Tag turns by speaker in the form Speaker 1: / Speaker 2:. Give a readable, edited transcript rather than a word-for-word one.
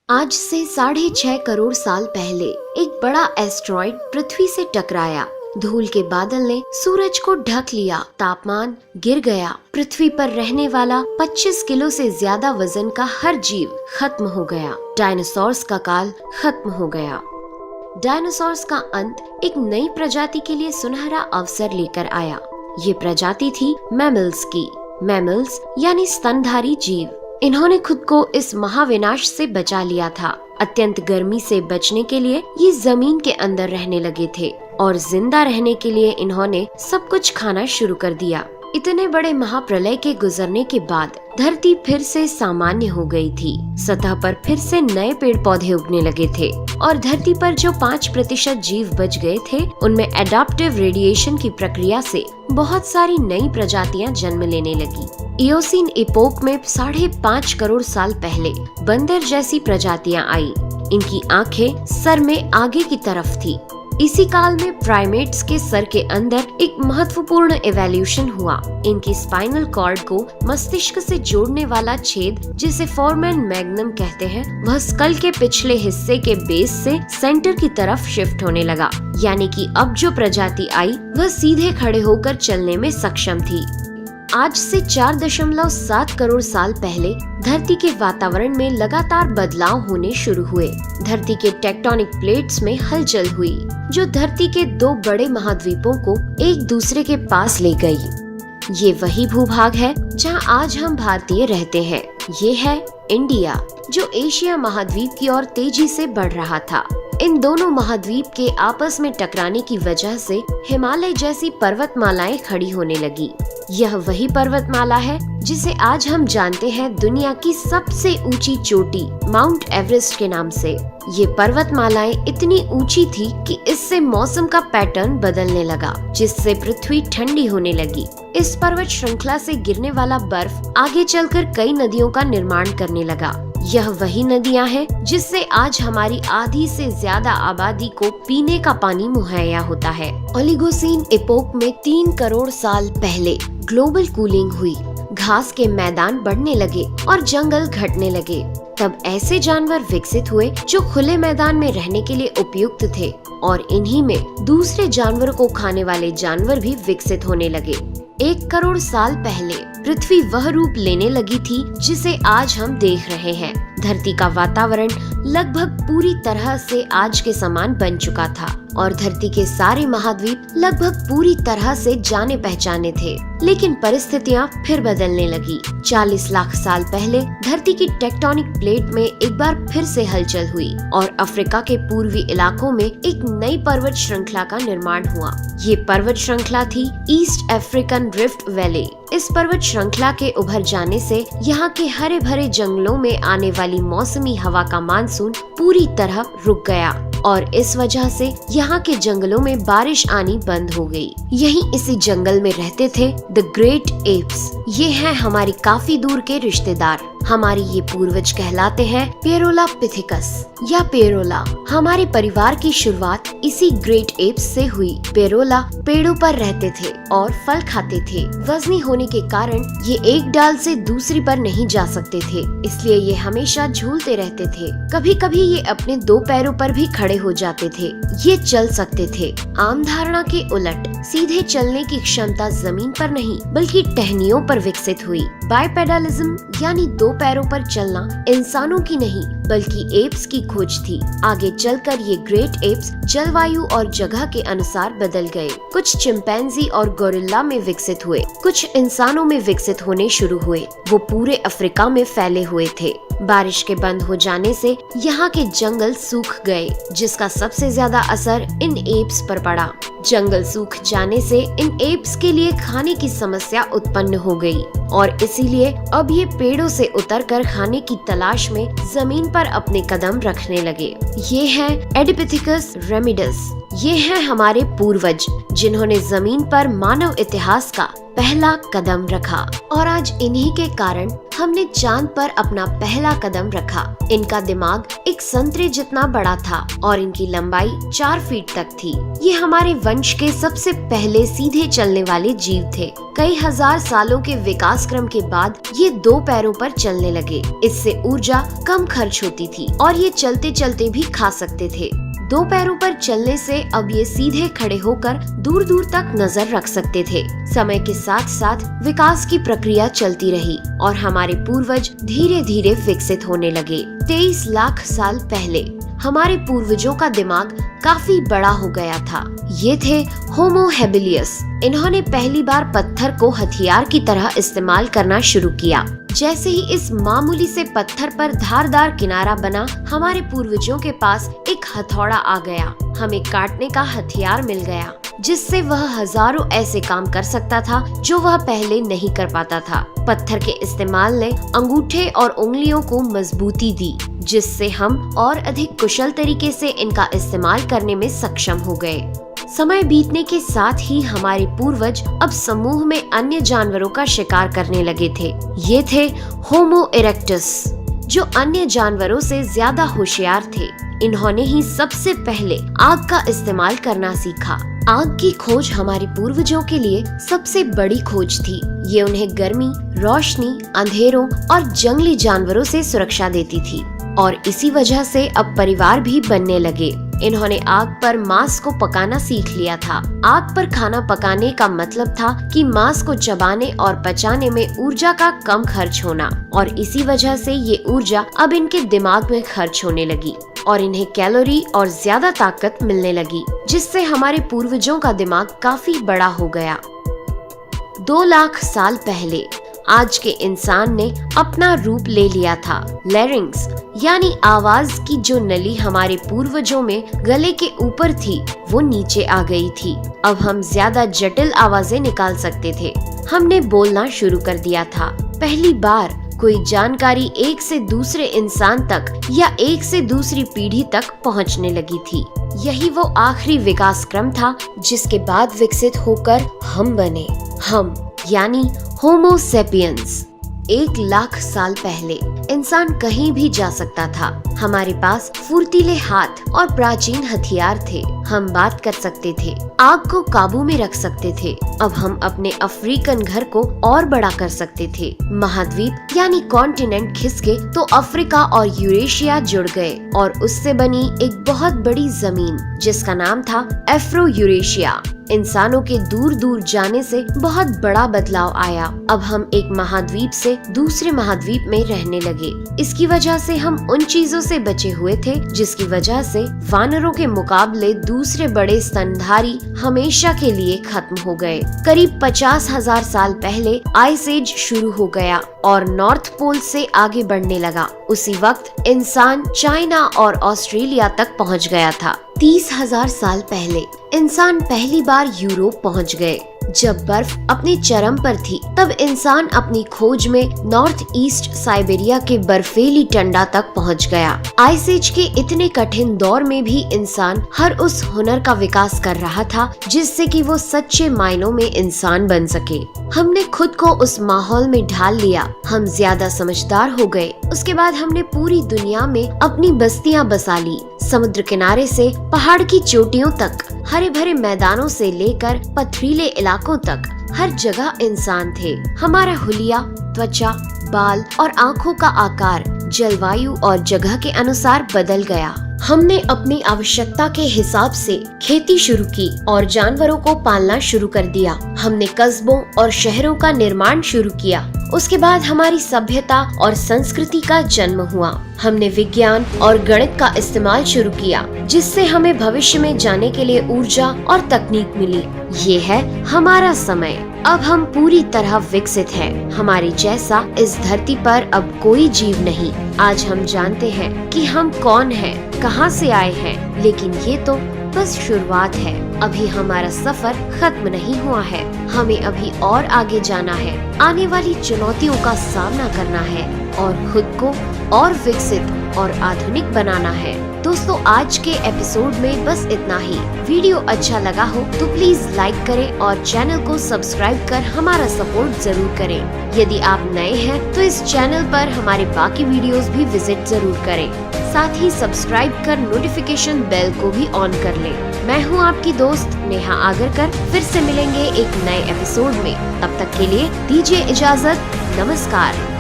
Speaker 1: आज से 6.5 करोड़ साल पहले एक बड़ा एस्ट्रॉइड पृथ्वी से टकराया। धूल के बादल ने सूरज को ढक लिया, तापमान गिर गया। पृथ्वी पर रहने वाला 25 किलो से ज्यादा वजन का हर जीव खत्म हो गया। डायनासोर्स का काल खत्म हो गया। डायनासोर्स का अंत एक नई प्रजाति के लिए सुनहरा अवसर लेकर आया। ये प्रजाति थी मैमल्स की। मैमल्स यानी स्तनधारी जीव। इन्होंने खुद को इस महाविनाश से बचा लिया था। अत्यंत गर्मी से बचने के लिए ये जमीन के अंदर रहने लगे थे और जिंदा रहने के लिए इन्होंने सब कुछ खाना शुरू कर दिया। इतने बड़े महाप्रलय के गुजरने के बाद धरती फिर से सामान्य हो गई थी। सतह पर फिर से नए पेड़ पौधे उगने लगे थे और धरती पर जो 5% जीव बच गए थे, उनमें एडाप्टिव रेडिएशन की प्रक्रिया से बहुत सारी नई प्रजातियां जन्म लेने लगी। इयोसीन इपोक में 5.5 करोड़ साल पहले बंदर जैसी प्रजातियां आई। इनकी आंखें सर में आगे की तरफ थी। इसी काल में प्राइमेट्स के सर के अंदर एक महत्वपूर्ण एवोल्यूशन हुआ। इनकी स्पाइनल कॉर्ड को मस्तिष्क से जोड़ने वाला छेद, जिसे फोरमेन मैग्नम कहते हैं, वह स्कल के पिछले हिस्से के बेस से सेंटर की तरफ शिफ्ट होने लगा। यानी कि अब जो प्रजाति आई वह सीधे खड़े होकर चलने में सक्षम थी। आज से 4.7 करोड़ साल पहले धरती के वातावरण में लगातार बदलाव होने शुरू हुए। धरती के टेक्टोनिक प्लेट्स में हलचल हुई, जो धरती के 2 बड़े महाद्वीपों को एक दूसरे के पास ले गई। ये वही भूभाग है जहां आज हम भारतीय रहते हैं। ये है इंडिया, जो एशिया महाद्वीप की ओर तेजी से बढ़ रहा था। इन दोनों महाद्वीप के आपस में टकराने की वजह से हिमालय जैसी पर्वतमालाएं खड़ी होने लगी। यह वही पर्वतमाला है जिसे आज हम जानते हैं दुनिया की सबसे ऊंची चोटी माउंट एवरेस्ट के नाम से। ये पर्वतमालाएं इतनी ऊंची थी कि इससे मौसम का पैटर्न बदलने लगा, जिससे पृथ्वी ठंडी होने लगी। इस पर्वत श्रृंखला से गिरने वाला बर्फ आगे चलकर कई नदियों का निर्माण करने लगा। यह वही नदियां हैं जिससे आज हमारी आधी से ज्यादा आबादी को पीने का पानी मुहैया होता है। ओलिगोसीन इपोक में 3 करोड़ साल पहले ग्लोबल कूलिंग हुई। घास के मैदान बढ़ने लगे और जंगल घटने लगे। तब ऐसे जानवर विकसित हुए जो खुले मैदान में रहने के लिए उपयुक्त थे, और इन्हीं में दूसरे जानवरों को खाने वाले जानवर भी विकसित होने लगे। 1 करोड़ साल पहले पृथ्वी वह रूप लेने लगी थी जिसे आज हम देख रहे हैं। धरती का वातावरण लगभग पूरी तरह से आज के समान बन चुका था और धरती के सारे महाद्वीप लगभग पूरी तरह से जाने पहचाने थे। लेकिन परिस्थितियां फिर बदलने लगी। 40 लाख साल पहले धरती की टेक्टोनिक प्लेट में एक बार फिर से हलचल हुई और अफ्रीका के पूर्वी इलाकों में एक नई पर्वत श्रृंखला का निर्माण हुआ। ये पर्वत श्रृंखला थी ईस्ट अफ्रीकन रिफ्ट वैली। इस पर्वत श्रृंखला के उभर जाने से यहाँ के हरे भरे जंगलों में आने वाली मौसमी हवा का मानसून पूरी तरह रुक गया और इस वजह से यहाँ के जंगलों में बारिश आनी बंद हो गई। यहीं इसी जंगल में रहते थे द ग्रेट एप्स। ये हैं हमारी काफी दूर के रिश्तेदार। हमारे ये पूर्वज कहलाते हैं पेरोलापिथिकस या पेरोला। हमारे परिवार की शुरुआत इसी ग्रेट एप्स से हुई। पेरोला पेड़ों पर रहते थे और फल खाते थे। वजनी होने के कारण ये एक डाल से दूसरी पर नहीं जा सकते थे, इसलिए ये हमेशा झूलते रहते थे। कभी कभी ये अपने 2 पैरों पर भी खड़े हो जाते थे। ये चल सकते थे। आम धारणा के उलट सीधे चलने की क्षमता जमीन पर नहीं बल्कि टहनियों पर विकसित हुई। बाइपेडलिज्म यानी 2 पैरों पर चलना इंसानों की नहीं बल्कि एप्स की खोज थी। आगे चलकर ये ग्रेट एप्स जलवायु और जगह के अनुसार बदल गए। कुछ चिंपैंजी और गोरिल्ला में विकसित हुए, कुछ इंसानों में विकसित होने शुरू हुए। वो पूरे अफ्रीका में फैले हुए थे। बारिश के बंद हो जाने से यहाँ के जंगल सूख गए, जिसका सबसे ज्यादा असर इन एप्स पर पड़ा। जंगल सूख जाने से इन एप्स के लिए खाने की समस्या उत्पन्न हो गई और इसीलिए अब ये पेड़ों से उतरकर खाने की तलाश में जमीन पर अपने कदम रखने लगे। ये है एडिपिथिकस रेमिडस ये हैं हमारे पूर्वज, जिन्होंने जमीन पर मानव इतिहास का पहला कदम रखा और आज इन्हीं के कारण हमने चांद पर अपना पहला कदम रखा। इनका दिमाग एक संतरे जितना बड़ा था और इनकी लंबाई 4 फीट तक थी। ये हमारे वंश के सबसे पहले सीधे चलने वाले जीव थे। कई हजार सालों के विकास क्रम के बाद ये 2 पैरों पर चलने लगे। इससे ऊर्जा कम खर्च होती थी और ये चलते चलते भी खा सकते थे। 2 पैरों पर चलने से अब ये सीधे खड़े होकर दूर दूर तक नजर रख सकते थे। समय के साथ साथ विकास की प्रक्रिया चलती रही और हमारे पूर्वज धीरे धीरे विकसित होने लगे। 23 लाख साल पहले हमारे पूर्वजों का दिमाग काफी बड़ा हो गया था। ये थे होमो हेबिलियस। इन्होंने पहली बार पत्थर को हथियार की तरह इस्तेमाल करना शुरू किया। जैसे ही इस मामूली से पत्थर पर धारदार किनारा बना, हमारे पूर्वजों के पास एक हथौड़ा आ गया। हमें काटने का हथियार मिल गया, जिससे वह हजारों ऐसे काम कर सकता था जो वह पहले नहीं कर पाता था। पत्थर के इस्तेमाल ने अंगूठे और उंगलियों को मजबूती दी, जिससे हम और अधिक कुशल तरीके से इनका इस्तेमाल करने में सक्षम हो गए। समय बीतने के साथ ही हमारे पूर्वज अब समूह में अन्य जानवरों का शिकार करने लगे थे। ये थे होमो इरेक्टस, जो अन्य जानवरों से ज्यादा होशियार थे। इन्होंने ही सबसे पहले आग का इस्तेमाल करना सीखा। आग की खोज हमारे पूर्वजों के लिए सबसे बड़ी खोज थी। ये उन्हें गर्मी, रोशनी, अंधेरों और जंगली जानवरों से सुरक्षा देती थी और इसी वजह से अब परिवार भी बनने लगे। इन्होंने आग पर मांस को पकाना सीख लिया था। आग पर खाना पकाने का मतलब था कि मांस को चबाने और पचाने में ऊर्जा का कम खर्च होना और इसी वजह से ये ऊर्जा अब इनके दिमाग में खर्च होने लगी और इन्हें कैलोरी और ज्यादा ताकत मिलने लगी, जिससे हमारे पूर्वजों का दिमाग काफी बड़ा हो गया। 2 लाख साल पहले आज के इंसान ने अपना रूप ले लिया था। लैरिंग्स यानी आवाज की जो नली हमारे पूर्वजों में गले के ऊपर थी, वो नीचे आ गई थी। अब हम ज्यादा जटिल आवाजें निकाल सकते थे। हमने बोलना शुरू कर दिया था। पहली बार कोई जानकारी एक से दूसरे इंसान तक या एक से दूसरी पीढ़ी तक पहुंचने लगी थी। यही वो आखिरी विकास क्रम था जिसके बाद विकसित होकर हम बने। हम यानी होमो सेपियंस। 1 लाख साल पहले इंसान कहीं भी जा सकता था। हमारे पास फुर्तीले हाथ और प्राचीन हथियार थे। हम बात कर सकते थे, आग को काबू में रख सकते थे। अब हम अपने अफ्रीकन घर को और बड़ा कर सकते थे। महाद्वीप यानी कॉन्टिनेंट खिसके तो अफ्रीका और यूरेशिया जुड़ गए और उससे बनी एक बहुत बड़ी जमीन जिसका नाम था एफ्रो यूरेशिया। इंसानों के दूर दूर जाने से बहुत बड़ा बदलाव आया। अब हम एक महाद्वीप से दूसरे महाद्वीप में रहने लगे। इसकी वजह से हम उन चीजों से बचे हुए थे जिसकी वजह से वानरों के मुकाबले दूसरे बड़े स्तनधारी हमेशा के लिए खत्म हो गए। करीब 50,000 साल पहले आइस एज शुरू हो गया और नॉर्थ पोल से आगे बढ़ने लगा। उसी वक्त इंसान चाइना और ऑस्ट्रेलिया तक पहुंच गया था। 30,000 साल पहले इंसान पहली बार यूरोप पहुंच गए। जब बर्फ अपने चरम पर थी, तब इंसान अपनी खोज में नॉर्थ ईस्ट साइबेरिया के बर्फीली टंडा तक पहुंच गया। आइस एज के इतने कठिन दौर में भी इंसान हर उस हुनर का विकास कर रहा था जिससे कि वो सच्चे मायनों में इंसान बन सके। हमने खुद को उस माहौल में ढाल लिया। हम ज्यादा समझदार हो गए। उसके बाद हमने पूरी दुनिया में अपनी बस्तियां बसा ली। समुद्र किनारे से पहाड़ की चोटियों तक, हरे भरे मैदानों से लेकर पथरीले इलाकों तक हर जगह इंसान थे। हमारा हुलिया, त्वचा, बाल और आँखों का आकार जलवायु और जगह के अनुसार बदल गया। हमने अपनी आवश्यकता के हिसाब से खेती शुरू की और जानवरों को पालना शुरू कर दिया। हमने कस्बों और शहरों का निर्माण शुरू किया। उसके बाद हमारी सभ्यता और संस्कृति का जन्म हुआ। हमने विज्ञान और गणित का इस्तेमाल शुरू किया, जिससे हमें भविष्य में जाने के लिए ऊर्जा और तकनीक मिली। ये है हमारा समय। अब हम पूरी तरह विकसित हैं। हमारे जैसा इस धरती पर अब कोई जीव नहीं। आज हम जानते हैं कि हम कौन हैं, कहां से आए हैं, लेकिन ये तो बस शुरुआत है। अभी हमारा सफर खत्म नहीं हुआ है। हमें अभी और आगे जाना है, आने वाली चुनौतियों का सामना करना है और खुद को और विकसित और आधुनिक बनाना है। दोस्तों आज के एपिसोड में बस इतना ही। वीडियो अच्छा लगा हो तो प्लीज लाइक करें और चैनल को सब्सक्राइब कर हमारा सपोर्ट जरूर करें। यदि आप नए हैं तो इस चैनल पर हमारे बाकी वीडियोस भी विजिट जरूर करें। साथ ही सब्सक्राइब कर नोटिफिकेशन बेल को भी ऑन कर लें। मैं हूं आपकी दोस्त नेहा आगरकर। फिर से मिलेंगे एक नए एपिसोड में। तब तक के लिए दीजिए इजाजत। नमस्कार।